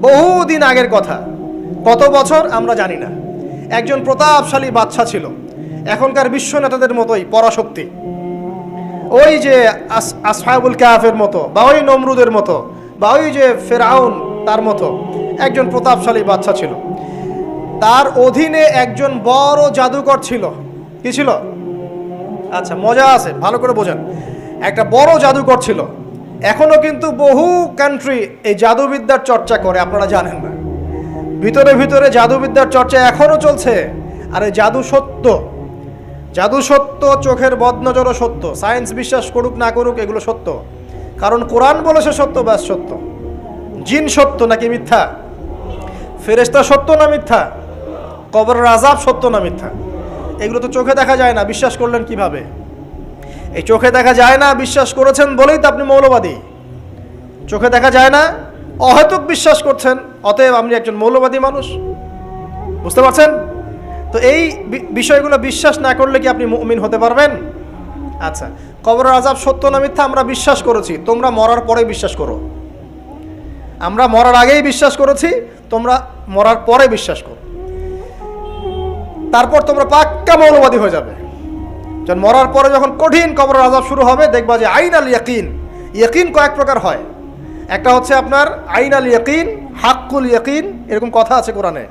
বহুদিন আগের কথা, কত বছর আমরা জানি না। একজন প্রতাপশালী বাদশা ছিল, এখনকার বিশ্ব নেতাদের মতোই পরাশক্তি, ওই যে আসহাবুল কাহাফের মতো, বা ওই নমরুদের মতো, বা ওই যে ফেরাউন তার মতো একজন প্রতাপশালী বাদশা ছিল। তার অধীনে একজন বড় জাদুকর ছিল। কি ছিল? আচ্ছা, মজা আছে, ভালো করে বোঝেন। একটা বড় জাদুকর ছিল। এখনো কিন্তু বহু কান্ট্রি এই জাদুবিদ্যার চর্চা করে, আপনারা জানেন না। ভিতরে ভিতরে জাদুবিদ্যার চর্চা এখনো চলছে। আর এই জাদু সত্য, জাদু সত্য, চোখের বদনজরও সত্য। সায়েন্স বিশ্বাস করুক না করুক, এগুলো সত্য। কারণ কোরআন বলেছে সত্য, ব্যাস সত্য। জিন সত্য নাকি মিথ্যা? ফেরেশতা সত্য না মিথ্যা? কবরের আযাব সত্য না মিথ্যা? এগুলো তো চোখে দেখা যায় না, বিশ্বাস করলেন কিভাবে? এই চোখে দেখা যায় না বিশ্বাস করেছেন বলেই তো আপনি মৌলবাদী। চোখে দেখা যায় না, অহেতুক বিশ্বাস করছেন, অতএব আপনি একজন মৌলবাদী মানুষ। বুঝতে পারছেন তো? এই বিষয়গুলো বিশ্বাস না করলে কি আপনি মুমিন হতে পারবেন? আচ্ছা, কবরের আযাব সত্য না মিথ্যা আমরা বিশ্বাস করেছি, তোমরা মরার পরে বিশ্বাস করো। আমরা মরার আগেই বিশ্বাস করেছি, তোমরা মরার পরে বিশ্বাস করো। তারপর তোমরা পাক্কা মৌলবাদী হয়ে যাবে। যখন মরার পরে যখন কঠিন কবরের আযাব শুরু হবে, দেখবা যে আইনাল ইয়াকিন। ইয়াকিন কয়েক প্রকার হয়। একটা হচ্ছে আপনার আইনাল ইয়াকিন, হাক্কুল ইয়াকিন, এরকম কথা আছে কোরআনে।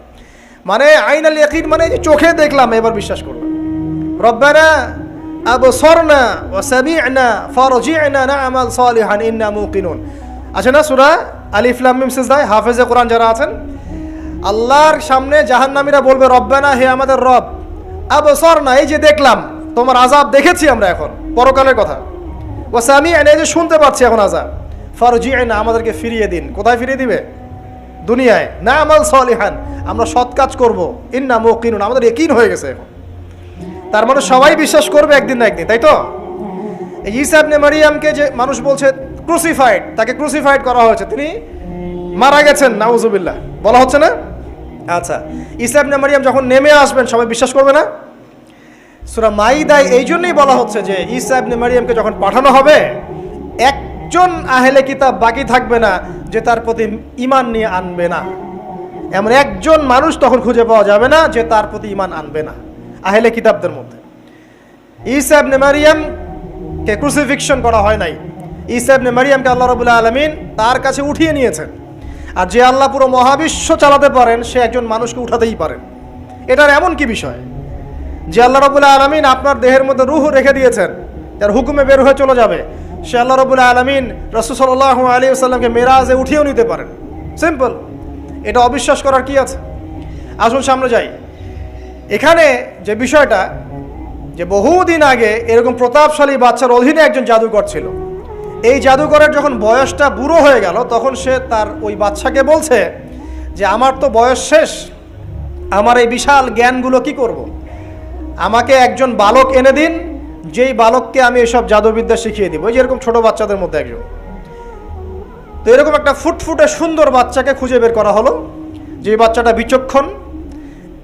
মানে আইনাল ইয়াকিন মানে যে চোখে দেখলাম এবার বিশ্বাস করলাম। রব্বানা আবসারনা ওয়া সামি'না ফারজি'না না'মাল সালিহান ইন্না মুকিনুন। আছে না সূরা আলিফ লাম মিম সিজদা? হাফেজে কোরআন যারা আছেন, আল্লাহর সামনে জাহান্নামীরা বলবে, রব্বানা, হে আমাদের রব, আবসারনা, এই যে দেখলাম, তোমার আযাব দেখেছি আমরা, এখন পরকালের কথা। ওয়া সামি'না, এই যে শুনতে পাচ্ছি এখন আযাব, ফারজি'না, আমাদেরকে ফিরিয়ে দিন। কোথায় ফিরিয়ে দিবে? দুনিয়ায়। না'মাল সালিহান, আমরা সৎ কাজ করব, ইন্না মুকিনুন, আমাদের ইয়াকিন হয়ে গেছে এখন। তার মানে সবাই বিশ্বাস করবে একদিন না একদিন, তাই তো? এই ঈসা ইবনে মারইয়ামকে যে মানুষ বলছে ক্রুসিফাইড, তাকে ক্রুসিফাইড করা হয়েছে, তিনি মারা গেছেন, নাউজুবিল্লাহ, বলা হচ্ছে না? আচ্ছা, ঈসা ইবনে মারইয়াম যখন নেমে আসবেন সবাই বিশ্বাস করবে না? সূরা মাইদায় এই জন্যই বলা হচ্ছে যে ঈসা ইবনে মারইয়ামকে যখন পাঠানো হবে, একজন আহলে কিতাব বাকি থাকবে না যে তার প্রতি ঈমান নিয়ে আনবে না। এমন একজন মানুষ তখন খুঁজে পাওয়া যাবে না যে তার প্রতি ঈমান আনবে না আহলে কিতাবদের মধ্যে। ঈসা ইবনে মারইয়ামকে ক্রুসিফিকশন করা হয় নাই। ঈসা ইবনে মারইয়ামকে আল্লাহ রাব্বুল আলামিন তার কাছে উঠিয়ে নিয়েছেন। আর যে আল্লাহ পুরো মহাবিশ্ব চালাতে পারেন, সে একজন মানুষকে উঠাতেই পারেন। এটার এমন কি বিষয় যে আল্লাহ রাব্বুল আলামিন আপনার দেহের মধ্যে রূহ রেখে দিয়েছেন, যার হুকুমে বের হয়ে চলে যাবে, সে আল্লাহ রাব্বুল আলামিন রাসূল সাল্লাল্লাহু আলাইহি ওয়াসাল্লামকে মেরাজে উঠিয়েও নিতে পারেন। সিম্পল, এটা অবিশ্বাস করার কি আছে? আসুন সামনে যাই। এখানে যে বিষয়টা, যে বহুদিন আগে এরকম প্রতাপশালী বাদশার অধীনে একজন জাদুকর ছিল। এই জাদুকরের যখন বয়সটা বুড়ো হয়ে গেল, তখন সে তার ওই বাদশাকে বলছে যে আমার তো বয়স শেষ, আমার এই বিশাল জ্ঞানগুলো কি করব? আমাকে একজন বালক এনে দিন, যেই বালককে আমি এসব জাদুবিদ্যা শিখিয়ে দিব। ওই যেরকম ছোট বাচ্চাদের মধ্যে একজন। তো এরকম একটা ফুটফুটে সুন্দর বাচ্চাকে খুঁজে বের করা হলো, যে বাচ্চাটা বিচক্ষণ।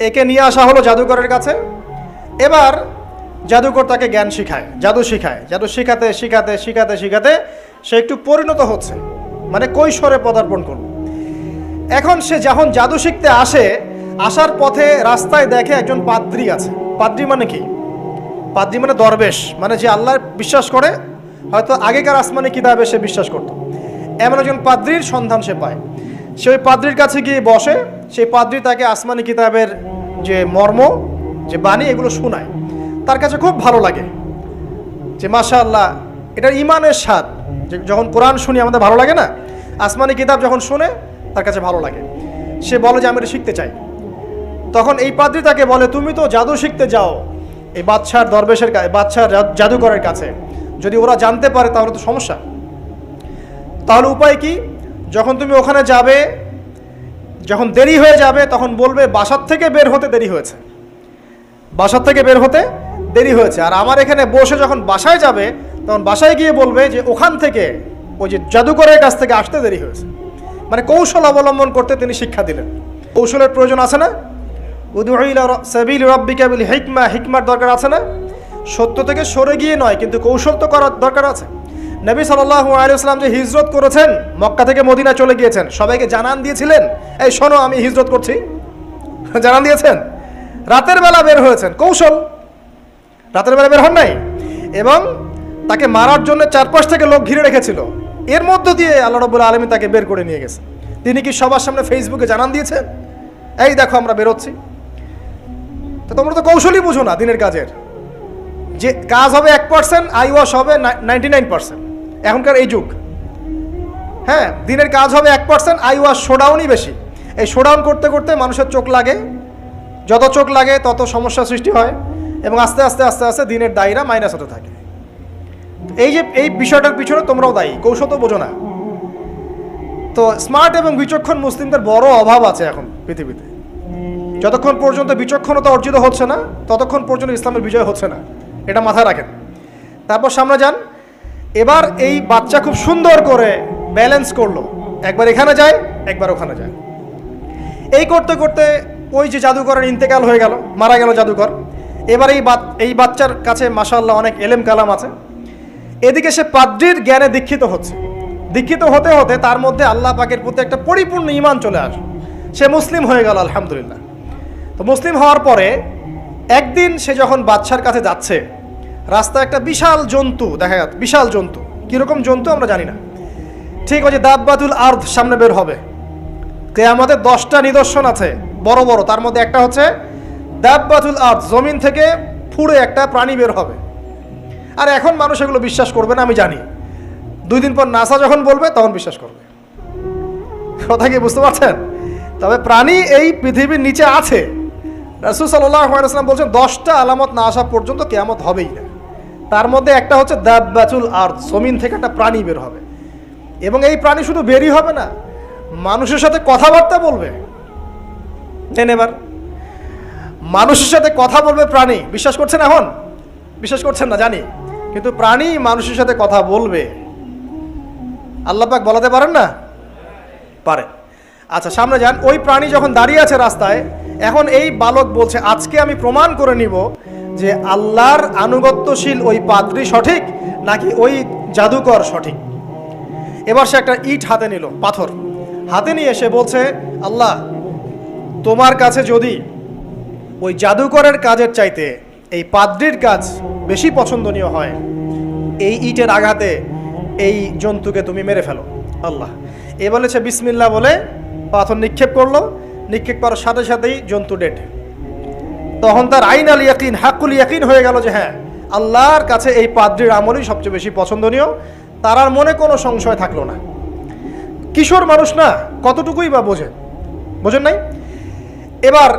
একে নিয়ে আসা হলো জাদুকরের কাছে। এবার জাদুকর তাকে জ্ঞান শিখায়, জাদু শিখায়। জাদু শিখাতে শিখাতে শিখাতে শিখাতে সে একটু পরিণত হচ্ছে, মানে কৈশোরে পদার্পণ করল। এখন সে যখন জাদু শিখতে আসে, আসার পথে রাস্তায় দেখে একজন পাদ্রী আছে। পাদ্রী মানে কি? পাদ্রী মানে দরবেশ, মানে যে আল্লাহ বিশ্বাস করে, হয়তো আগেকার আসমানি কিতাবে সে বিশ্বাস করত। এমন একজন পাদ্রীর সন্ধান সে পায়। সে ওই পাদ্রীর কাছে গিয়ে বসে। সেই পাদ্রী তাকে আসমানি কিতাবের যে মর্ম, যে বাণী, এগুলো শোনায়। তার কাছে খুব ভালো লাগে যে মাশাআল্লাহ, এটার ইমানের স্বাদ। যখন কোরআন শুনি আমাদের ভালো লাগে না? আসমানি কিতাব যখন শুনে তার কাছে ভালো লাগে। সে বলে যে আমি এটা শিখতে চাই। তখন এই পাদ্রী তাকে বলে, তুমি তো জাদু শিখতে যাও এই বাদশার দরবেশের কাছে, বাদশার জাদুকরের কাছে, যদি ওরা জানতে পারে তাহলে তো সমস্যা। তাহলে উপায় কি? যখন তুমি ওখানে যাবে, যখন দেরি হয়ে যাবে, তখন বলবে বাসার থেকে বের হতে দেরি হয়েছে, বাসার থেকে বের হতে দেরি হয়েছে। আর আমার এখানে বসে যখন বাসায় যাবে, তখন বাসায় গিয়ে বলবে যে ওখান থেকে, ওই যে জাদুকরের কাছ থেকে আসতে দেরি হয়েছে। মানে কৌশল অবলম্বন করতে তিনি শিক্ষা দিলেন। কৌশলের প্রয়োজন আছে না? উদউ ইলা সাবিলি রাব্বিকা বিল হিকমা, হিকমার দরকার আছে না? সত্য থেকে সরে গিয়ে নয়, কিন্তু কৌশল তো করার দরকার আছে। নবী সাল্লাল্লাহু আলাইহি ওয়াসাল্লাম যে হিজরত করেছেন, মক্কা থেকে মদিনা চলে গিয়েছেন, সবাইকে জানান দিয়েছিলেন, এই শোনো আমি হিজরত করছি? জানান দিয়েছেন? রাতের বেলা বের হয়েছেন, কৌশল, রাতের বেলা বের হন নাই, এবং তাকে মারার জন্য চারপাশ থেকে লোক ঘিরে রেখেছিল। এর মধ্য দিয়ে আল্লাহ রাব্বুল আলামিন তাকে বের করে নিয়ে গেছেন। তিনি কি সবার সামনে ফেসবুকে জানান দিয়েছেন, এই দেখো আমরা বেরোচ্ছি? তো তোমরা তো কৌশলই বুঝো না দিনের কাজের, যে কাজ হবে 1%, আই ওয়াশ হবে 99%। এখনকার এই যুগ, হ্যাঁ, দিনের কাজ হবে 1%, আই ওয়াশ শোডাউনই বেশি। এই শোডাউন করতে করতে মানুষের চোখ লাগে, যত চোখ লাগে তত সমস্যা সৃষ্টি হয়, এবং আস্তে আস্তে আস্তে আস্তে দিনের দায়রা মাইনাস হতে থাকে। এই যে এই বিষয়টার পিছনে তোমরাও দায়ী, কৌশল তো বোঝো না। তো স্মার্ট এবং বিচক্ষণ মুসলিমদের বড় অভাব আছে এখন পৃথিবীতে। যতক্ষণ পর্যন্ত বিচক্ষণতা অর্জিত হচ্ছে না, ততক্ষণ পর্যন্ত ইসলামের বিজয় হচ্ছে না, এটা মাথায় রাখেন। তারপর সামনে যান। এবার এই বাচ্চা খুব সুন্দর করে ব্যালেন্স করলো, একবার এখানে যায় একবার ওখানে যায়। এই করতে করতে ওই যে জাদুকরের ইন্তেকাল হয়ে গেল, মারা গেল জাদুকর। এবার এই বাচ্চার কাছে মাশাআল্লাহ অনেক এলেম কালাম আছে। এদিকে সে পাদ্রীর জ্ঞানে দীক্ষিত হচ্ছে। দীক্ষিত হতে হতে তার মধ্যে আল্লাহ পাকের প্রতি একটা পরিপূর্ণ ঈমান চলে আসে, সে মুসলিম হয়ে গেল আলহামদুলিল্লাহ। তো মুসলিম হওয়ার পরে একদিন সে যখন বাদশার কাছে যাচ্ছে, রাস্তায় একটা বিশাল জন্তু দেখা যাচ্ছে। বিশাল জন্তু, কীরকম জন্তু আমরা জানি না। ঠিক ওই যে দাব্বাতুল আরদ সামনে বের হবে, কিয়ামতের 10টা নিদর্শন আছে বড় বড়, তার মধ্যে একটা হচ্ছে দাব্বাতুল আরদ, জমিন থেকে ফুড়ে একটা প্রাণী বের হবে। আর এখন মানুষ এগুলো বিশ্বাস করবে না আমি জানি, 2 দিন পর নাসা যখন বলবে তখন বিশ্বাস করবে। কথা কি বুঝতে পারছেন? তবে প্রাণী এই পৃথিবীর নিচে আছে। রাসূল সাল্লাল্লাহু আলাইহি ওয়াসাল্লাম বলছেন 10টা আলামত না আসা পর্যন্ত কিয়ামত হবেই না। তার মধ্যে একটা হচ্ছে দাব্বাতুল আরদ, জমিন থেকে একটা প্রাণী বের হবে, এবং এই প্রাণী শুধু বেরই হবে না, মানুষের সাথে কথাবার্তা বলবে। এবার মানুষের সাথে কথা বলবে প্রাণী। বিশ্বাস করছেন? এখন বিশ্বাস করছেন না জানি, কিন্তু প্রাণী মানুষের সাথে কথা বলবে। আল্লাহ পাক বলাতে পারেন না? পারে। আচ্ছা সামনে যান। ওই প্রাণী যখন দাঁড়িয়ে আছে রাস্তায়, এখন এই বালক বলছে আজকে আমি প্রমাণ করে নিব যে আল্লাহর আনুগত্যশীল ওই পাদ্রী সঠিক নাকি ওই জাদুকর সঠিক। এবার সে একটা ইট হাতে নিল, পাথর হাতে নিয়ে সে বলছে, আল্লাহ তোমার কাছে যদি ওই জাদুকরের কাজের চাইতে এই পাদ্রীর কাজ বেশি পছন্দনীয় হয়, এই ইটের আঘাতে এই জন্তুকে তুমি মেরে ফেলো আল্লাহ। এ বলেছে বিসমিল্লাহ বলে পাথর নিক্ষেপ করলো। নিক্ষেপ করার সাথে সাথেই জন্তু ডেড। তখন তার আইন আল ইয়াকিন, হাক্কুল ইয়াকিন হয়ে গেল যে হ্যাঁ, আল্লাহর কাছে এই পাদ্রীর আমলই সবচেয়ে বেশি পছন্দনীয়। তার আর মনে কোনো সংশয় থাকলো না। কিশোর মানুষ না, কতটুকুই বা বোঝেন নাই? এবার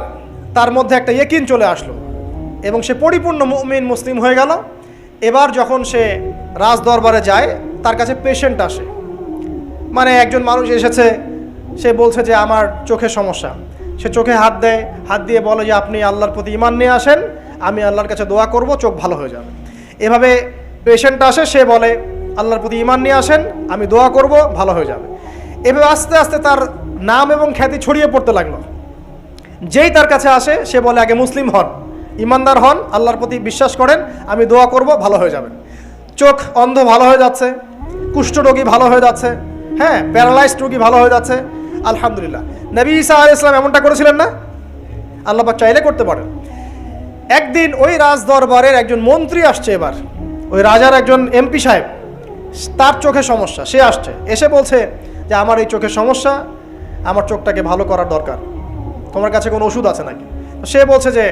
তার মধ্যে একটা ইয়াকিন চলে আসলো এবং সে পরিপূর্ণ মুমিন মুসলিম হয়ে গেল। এবার যখন সে রাজ দরবারে যায়, তার কাছে পেশেন্ট আসে, মানে একজন মানুষ এসেছে, সে বলছে যে আমার চোখের সমস্যা। সে চোখে হাত দেয়, হাত দিয়ে বলে যে আপনি আল্লাহর প্রতি ঈমান নিয়ে আসেন, আমি আল্লাহর কাছে দোয়া করব, চোখ ভালো হয়ে যাবে। এভাবে পেশেন্ট আসে, সে বলে আল্লাহর প্রতি ঈমান নিয়ে আসেন, আমি দোয়া করব, ভালো হয়ে যাবে। এভাবে আস্তে আস্তে তার নাম এবং খ্যাতি ছড়িয়ে পড়তে লাগলো। যেই তার কাছে আসে সে বলে আগে মুসলিম হন, ইমানদার হন, আল্লাহর প্রতি বিশ্বাস করেন, আমি দোয়া করব, ভালো হয়ে যাবেন। চোখ অন্ধ ভালো হয়ে যাচ্ছে, কুষ্ঠরোগী ভালো হয়ে যাচ্ছে, হ্যাঁ প্যারালাইজড রোগী ভালো হয়ে যাচ্ছে, আলহামদুলিল্লাহ। নবী ঈসা আলাইহিস সালাম এমনটা করেছিলেন না? আল্লাহ পাক চাইলে করতে পারেন। একদিন ওই রাজ দরবারের একজন মন্ত্রী আসছে, এবার ওই রাজার একজন এমপি সাহেব, তার চোখে সমস্যা, সে আসছে, এসে বলছে যে আমার এই চোখের সমস্যা, আমার চোখটাকে ভালো করার দরকার, তোমার কাছে কোনো ওষুধ আছে নাকি? সে বলছে যে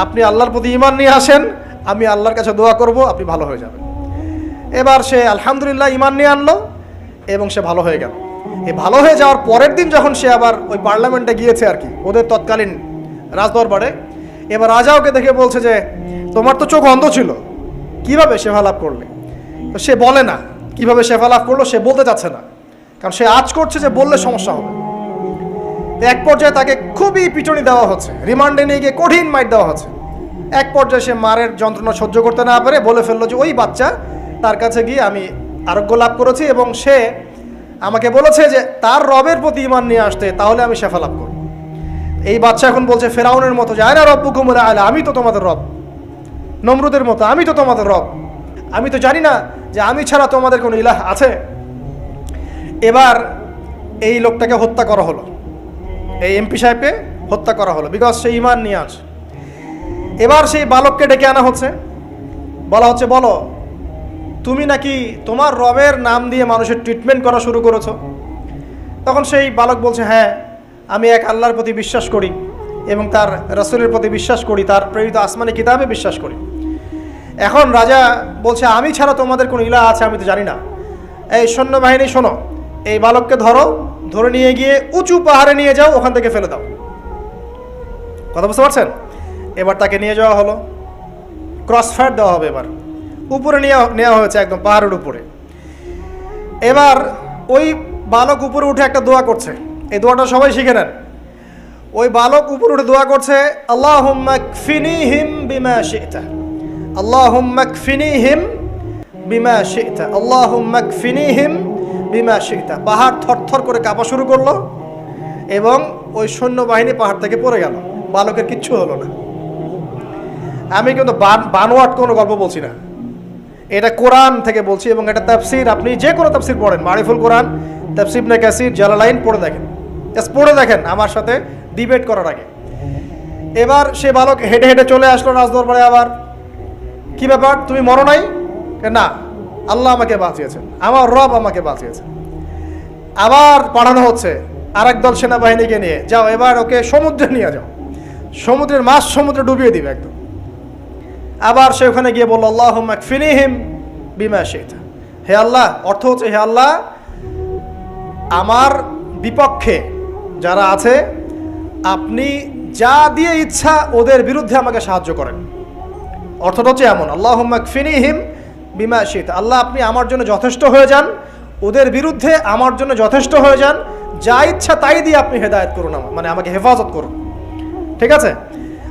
আপনি আল্লাহর প্রতি ঈমান নিয়ে আসেন, আমি আল্লাহর কাছে দোয়া করব, আপনি ভালো হয়ে যাবেন। এবার সে আলহামদুলিল্লাহ ঈমান নিয়ে আনলো এবং সে ভালো হয়ে গেল। এই ভালো হয়ে যাওয়ার পরের দিন যখন সে আবার ওই পার্লামেন্টে গিয়েছে আর কি, ওদের তৎকালীন রাজদরবারে, এবার রাজা ওকে দেখে বলছে যে তোমার তো চোখ অন্ধ ছিল, কিভাবে শেফা লাভ করলে? তো সে বলে না কিভাবে শেফা লাভ করলো, সে বলতে চাচ্ছে না, কারণ সে আজ করছে যে বললে সমস্যা হবে। এক পর্যায়ে তাকে খুবই পিটুনি দেওয়া হচ্ছে, রিমান্ডে নিয়ে গিয়ে কঠিন মাইট দেওয়া হচ্ছে। এক পর্যায়ে সে মারের যন্ত্রণা সহ্য করতে না পারে বলে ফেললো যে ওই বাচ্চা, তার কাছে গিয়ে আমি আরোগ্য লাভ করেছি এবং সে আমাকে বলেছে যে তার রবের প্রতি ঈমান নিয়ে আসতে, তাহলে আমি শেফা লাভ করব। এই বাচ্চা এখন বলছে ফেরাউনের মতো যে আয়না রব্বুকুমুল আ'লা, আমি তো তোমাদের রব। নমরুদের মতো আমি তো তোমাদের রব। আমি তো জানি না যে আমি ছাড়া তোমাদের কোনো ইলাহ আছে? এবার এই লোকটাকে হত্যা করা হলো, এই এমপি সাহেবকে হত্যা করা হলো, বিকজ সে ঈমান নিয়ে আসে। এবার সেই বালককে ডেকে আনা হচ্ছে, বলা হচ্ছে বলো তুমি নাকি তোমার রবের নাম দিয়ে মানুষের ট্রিটমেন্ট করা শুরু করেছো। তখন সেই বালক বলছে হ্যাঁ, আমি এক আল্লাহর প্রতি বিশ্বাস করি এবং তার রাসূলের প্রতি বিশ্বাস করি, তার প্রেরিত আসমানি কিতাবে বিশ্বাস করি। এখন রাজা বলছে আমি ছাড়া তোমাদের কোনো ইলাহ আছে আমি তো জানি না। এই সৈন্যবাহিনী শোনো, এই বালককে ধরো, ধরে নিয়ে গিয়ে উঁচু পাহাড়ে নিয়ে যাও, ওখান থেকে ফেলে দাও। কথা বুঝতে পারছেন? এবার তাকে নিয়ে যাওয়া হলো, ক্রস ফায়ার দেওয়া হবে, এবার উপরে নেওয়া হয়েছে, একদম পাহাড়ের উপরে। এবার ওই বালক উপরে উঠে একটা দোয়া করছে, এই দোয়াটা সবাই শিখে নেন। ওই বালক উপরে উঠে দোয়া করছে আল্লাহুম্মা কফিনিহিম বিমা শি'তা, আল্লাহুম্মা কফিনিহিম বিমা শি'তা, আল্লাহুম্মা কফিনিহিম বিমা শি'তা। পাহাড় থরথর করে কাঁপা শুরু করলো এবং ওই সৈন্যবাহিনী পাহাড় থেকে পড়ে গেল, বালকের কিচ্ছু হলো না। আমি কিন্তু বানোয়াট কোনো গল্প বলছি না, এটা কোরআন থেকে বলছি এবং এটা তাফসীর। আপনি যে কোনো তাফসীর পড়েন, মারিফুল কোরআন, তাফসীর ইবনে কাসির, জালালাইন পড়ে দেখেন, পড়ে দেখেন আমার সাথে ডিবেট করার আগে। এবার সে বালক হেঁটে হেঁটে চলে আসলো রাজদরবারে। আবার কি ব্যাপার, তুমি মরো নাই? না, আল্লাহ আমাকে বাঁচিয়েছেন, আমার রব আমাকে বাঁচিয়েছেন। আবার পাঠানো হচ্ছে আরেক দল সেনাবাহিনীকে নিয়ে, যাও এবার ওকে সমুদ্রে নিয়ে যাও, সমুদ্রের মাছ সমুদ্রে ডুবিয়ে দিবে একদম। আবার সে ওখানে গিয়ে বলল আল্লাহুম্মা কফিনিহিম বিমা শি'তা, হে আল্লাহ, অর্থ হচ্ছে হে আল্লাহ আমার বিপক্ষে যারা আছে আপনি যা দিয়ে ইচ্ছা ওদের বিরুদ্ধে আমাকে সাহায্য করেন। অর্থটা হচ্ছে এমন, আল্লাহুম্মা কফিনিহিম বিমা শি'তা, আল্লাহ আপনি আমার জন্য যথেষ্ট হয়ে যান, ওদের বিরুদ্ধে আমার জন্য যথেষ্ট হয়ে যান, যা ইচ্ছা তাই দিয়ে আপনি হেদায়েত করুন, আমার মানে আমাকে হেফাজত করুন। ঠিক আছে,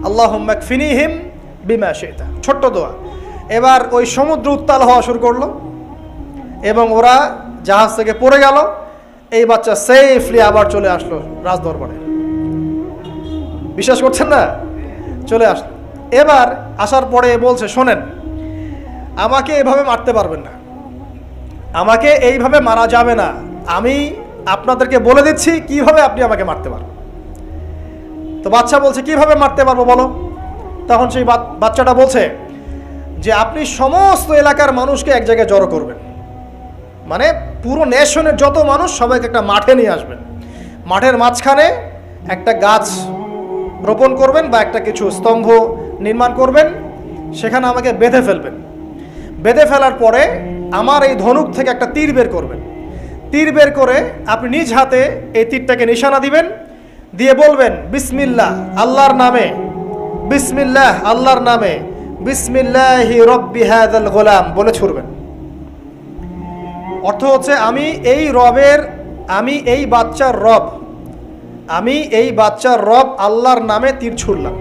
আল্লাহুম্মা কফিনিহিম বিমা শি'তা, ছোট্ট দোয়া। এবার ওই সমুদ্র উত্তাল হওয়া শুরু করলো এবং ওরা জাহাজ থেকে পড়ে গেল। এই বাচ্চা সেফলি আবার চলে আসলো রাজদরবারে, বিশ্বাস করছেন না? চলে আসলো। এবার আসার পরে বলছে শোনেন, আমাকে এভাবে মারতে পারবেন না, আমাকে এইভাবে মারা যাবে না, আমি আপনাদেরকে বলে দিচ্ছি কিভাবে আপনি আমাকে মারতে পারবেন। তো বাচ্চা বলছে কিভাবে মারতে পারবো বলো। তখন সেই বাচ্চাটা বলছে যে আপনি সমস্ত এলাকার মানুষকে এক জায়গায় জড়ো করবেন, মানে পুরো নেশনের যত মানুষ সবাইকে একটা মাঠে নিয়ে আসবেন, মাঠের মাঝখানে একটা গাছ রোপণ করবেন বা একটা কিছু স্তম্ভ নির্মাণ করবেন, সেখানে আমাকে বেঁধে ফেলবেন। বেঁধে ফেলার পরে আমার এই ধনুক থেকে একটা তীর বের করবেন, তীর বের করে আপনি নিজ হাতে এই তীরটাকে নিশানা দিবেন, দিয়ে বলবেন বিসমিল্লাহ আল্লাহর নামে, বিসমিল্লাহ আল্লাহর নামে, বিসমিল্লাহি রব্বি হাযাল গোলাম বলে ছুড়বেন। অর্থ হচ্ছে আমি এই রবের, আমি এই বাচ্চার রব, আমি এই বাচ্চার রব আল্লাহর নামে তীর ছুড়লাম,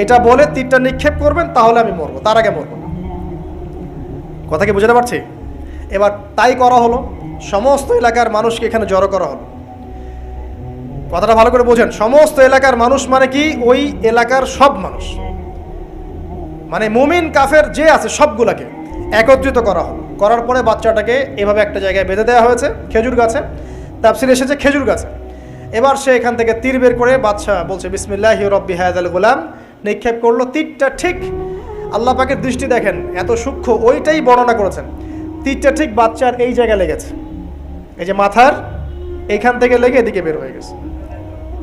এটা বলে তীরটা নিক্ষেপ করবেন, তাহলে আমি মরবো, তার আগে মরবো না। কথা কি বুঝতে পারছি? এবার তাই করা হলো, সমস্ত এলাকার মানুষকে এখানে জড়ো করা হলো। কথাটা ভালো করে বোঝেন, সমস্ত এলাকার মানুষ মানে কি ওই এলাকার সব মানুষ, মানে মুমিন কাফের যে আছে সবগুলাকে একত্রিত করা হলো। করার পরে বাচ্চাটাকে এভাবে একটা জায়গায় বেঁধে দেওয়া হয়েছে, খেজুর গাছে, তাফসীরে এসেছে খেজুর গাছে। এবার সে এখান থেকে তীর বের করে বাচ্চা বলছে বিসমিল্লাহি রব্বি হাযাল গোলাম, নিক্ষেপ করলো। তীরটা ঠিক, আল্লাহ পাকের দৃষ্টি দেখেন এত সূক্ষ্ম, ওইটাই বর্ণনা করেছেন। তীরটা ঠিক বাচ্চার এই জায়গায় লেগেছে, এই যে মাথার এইখান থেকে লেগে এদিকে বের হয়ে গেছে।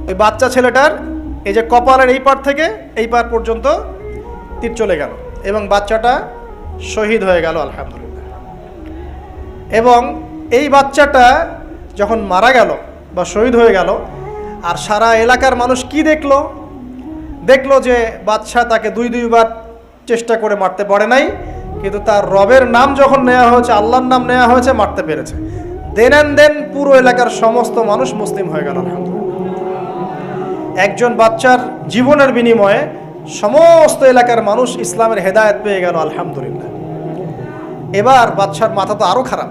ওই বাচ্চা ছেলেটার এই যে কপালের এই পার থেকে এই পার পর্যন্ত তীর চলে গেল এবং বাচ্চাটা শহীদ হয়ে গেল আলহামদুলিল্লাহ। এবং এই বাচ্চাটা যখন মারা গেল বা শহীদ হয়ে গেল, আর সারা এলাকার মানুষ কি দেখলো? দেখলো যে বাচ্চা তাকে দুইবার চেষ্টা করে মারতে পারে নাই, কিন্তু তার রবের নাম যখন নেওয়া হয়েছে, আল্লাহর নাম নেওয়া হয়েছে, মারতে পেরেছে। দেন অ্যান্ড দেন পুরো এলাকার সমস্ত মানুষ মুসলিম হয়ে গেল আলহামদুলিল্লাহ। একজন বাচ্চার জীবনের বিনিময়ে সমস্ত এলাকার মানুষ ইসলামের হেদায়েত পেয়ে গেল আলহামদুলিল্লাহ। এবার বাচ্চার মাথা তো আরো খারাপ,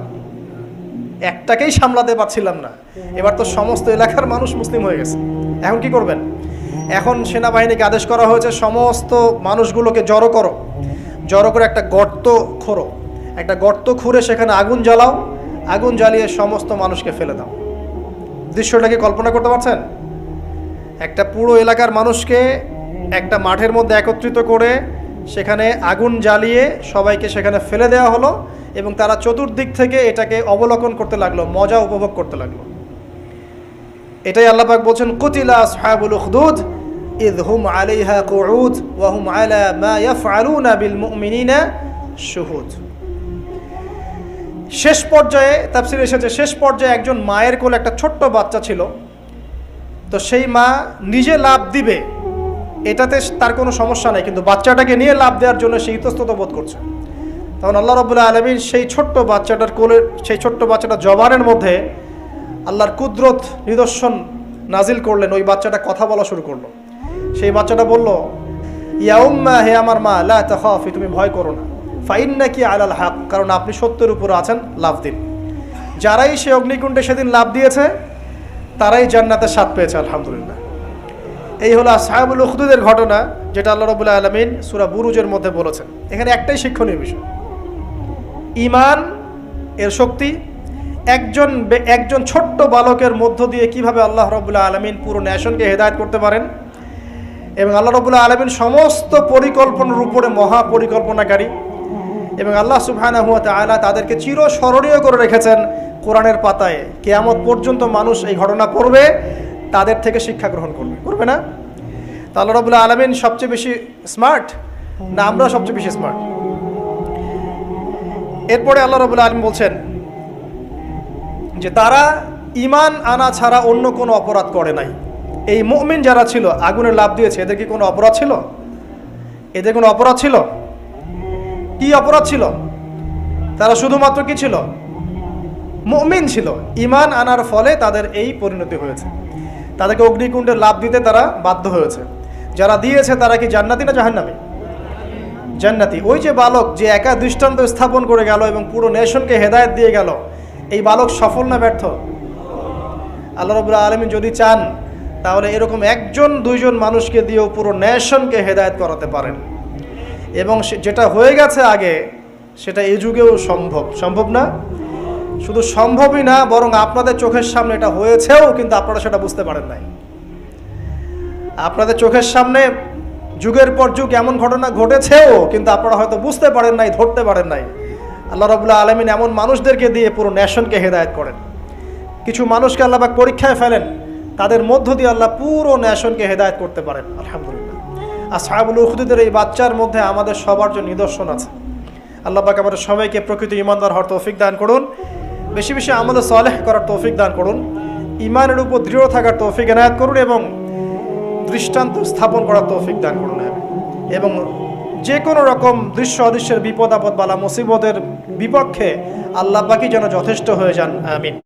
একটাকেই সামলাতে পারছিলাম না, এবার তো সমস্ত এলাকার মানুষ মুসলিম হয়ে গেছে। এখন কি করবেন? এখন সেনাবাহিনীকে আদেশ করা হয়েছে সমস্ত মানুষগুলোকে জড়ো করো, জড়ো করে একটা গর্ত খোঁড়ো একটা গর্ত খুঁড়ে সেখানে আগুন জ্বালাও, আগুন জ্বালিয়ে সমস্ত মানুষকে ফেলে দাও। দৃশ্যটাকে কল্পনা করতে পারছেন? একটা পুরো এলাকার মানুষকে একটা মাঠের মধ্যে একত্রিত করে সেখানে আগুন জ্বালিয়ে সবাইকে সেখানে ফেলে দেওয়া হলো এবং তারা চতুর্দিক থেকে এটাকে অবলোকন করতে লাগলো, মজা উপভোগ করতে লাগলো। এটাই আল্লাহ পাক বলছেন, কুতিলা আসহাবুল উখদুদ ইয হুম আলাইহা কুউদ ওয়া হুম আলা মা ইয়াফআলুনা বিল মুমিনিনা শুহুদ। শেষ পর্যায়ে তাফসীরে এসেছে, শেষ পর্যায়ে একজন মায়ের কোলে একটা ছোট্ট বাচ্চা ছিল। তো সেই মা নিজে লাভ দিবে এটাতে তার কোনো সমস্যা নাই, কিন্তু বাচ্চাটাকে নিয়ে লাভ দেওয়ার জন্য সে ইতস্তত বোধ করছে। তখন আল্লাহ রাব্বুল আলামিন সেই ছোট্ট বাচ্চাটার কোলে, সেই ছোট্ট বাচ্চাটার জবানের মধ্যে আল্লাহর কুদরত নিদর্শন নাজিল করলেন। ওই বাচ্চাটা কথা বলা শুরু করলো। সেই বাচ্চাটা বলল, ইয়া উম্মা, হে আমার মা, লা তাখাফি, তুমি ভয় করো না, ফাইন্নাকি আলাল হক, কারণ আপনি সত্যের উপর আছেন, লাভ দিন। যারাই সে অগ্নিকুণ্ডে সেদিন লাভ দিয়েছে তারাই জান্নাতের স্বাদ পেয়েছে, আলহামদুলিল্লাহ। এই হলো আসহাবুল উখদুদের ঘটনা, যেটা আল্লাহ রাব্বুল আলামিন সূরা বুরুজের মধ্যে বলেছেন। এখানে একটাই শিক্ষণীয় বিষয়, ঈমান এর শক্তি। একজন ছোট্ট বালকের মধ্য দিয়ে কিভাবে আল্লাহ রাব্বুল আলামিন পুরো নেশনকে হেদায়েত করতে পারেন, এবং আল্লাহ রাব্বুল আলামিন সমস্ত পরিকল্পনার উপরে মহা পরিকল্পনাকারী, এবং আল্লাহ সুবহানাহু ওয়া তাআলা তাদেরকে চিরস্মরণীয় করে রেখেছেন কোরআনের পাতায়। কিয়ামত পর্যন্ত মানুষ এই ঘটনা পড়বে, তাদের থেকে শিক্ষা গ্রহণ করবে না? তা আল্লাহ রাব্বুল আলামিন সবচেয়ে বেশি স্মার্ট না আমরা সবচেয়ে বেশি স্মার্ট? এরপরে আল্লাহ রাব্বুল আলামিন বলছেন যে তারা ঈমান আনা ছাড়া অন্য কোনো অপরাধ করে নাই। এই মুমিন যারা ছিল, আগুনে লাফ দিয়েছে, এদের কি কোনো অপরাধ ছিল? এদের কোনো অপরাধ ছিল? কি অপরাধ ছিল? তারা শুধুমাত্র কি ছিল? মুমিন ছিল। ঈমান আনার ফলে তাদের এই পরিণতি হয়েছে। তাদেরকে অগ্নিকুণ্ডে লাফ দিতে তারা বাধ্য হয়েছে। যারা দিয়েছে তারা কি জান্নাতি না জাহান্নামী? জান্নাতি। ওই যে বালক যে একা দৃষ্টান্ত স্থাপন করে গেল এবং পুরো নেশনকে হেদায়েত দিয়ে গেল, এই বালক সফল না ব্যর্থ? আল্লাহ রাব্বুল আলামিন যদি চান তাহলে এরকম একজন দুইজন মানুষকে দিয়েও পুরো নেশনকে হেদায়েত করাতে পারেন। এবং যেটা হয়ে গেছে আগে সেটা এই যুগেও সম্ভব না? শুধু সম্ভবই না, বরং আপনাদের চোখের সামনে এটা হয়েছেও, কিন্তু আপনারা সেটা বুঝতে পারেন নাই। আপনাদের চোখের সামনে যুগের পর যুগ এমন ঘটনা ঘটেছেও, কিন্তু আপনারা হয়তো বুঝতে পারেন নাই, ধরতে পারেন নাই। আল্লাহ রাব্বুল আলামিন এমন মানুষদেরকে দিয়ে পুরো নেশনকে হেদায়েত করেন। কিছু মানুষকে আল্লাহ পাক পরীক্ষায় ফেলেন, তাদের মধ্য দিয়ে আল্লাহ পুরো নেশনকে হেদায়েত করতে পারেন, আলহামদুলিল্লাহ। আসহাবুল উখদুদের এই বাচ্চার মধ্যে আমাদের সবার জন্য নিদর্শন আছে। আল্লাহ পাক আমাদের সবাইকে প্রকৃত ঈমানদার হওয়ার তৌফিক দান করুন, বেশি বেশি আমলে সালেহ করার তৌফিক দান করুন, ঈমানের উপর দৃঢ় থাকার তৌফিক এনায়েত করুন, এবং দৃষ্টান্ত স্থাপন করার তৌফিক দান করুন, এবং যে কোনো রকম দৃশ্য অদৃশ্যের বিপদ আপদ বালা মুসিবতের বিপক্ষে আল্লাহ পাকই যেন যথেষ্ট হয়ে যান, আমিন।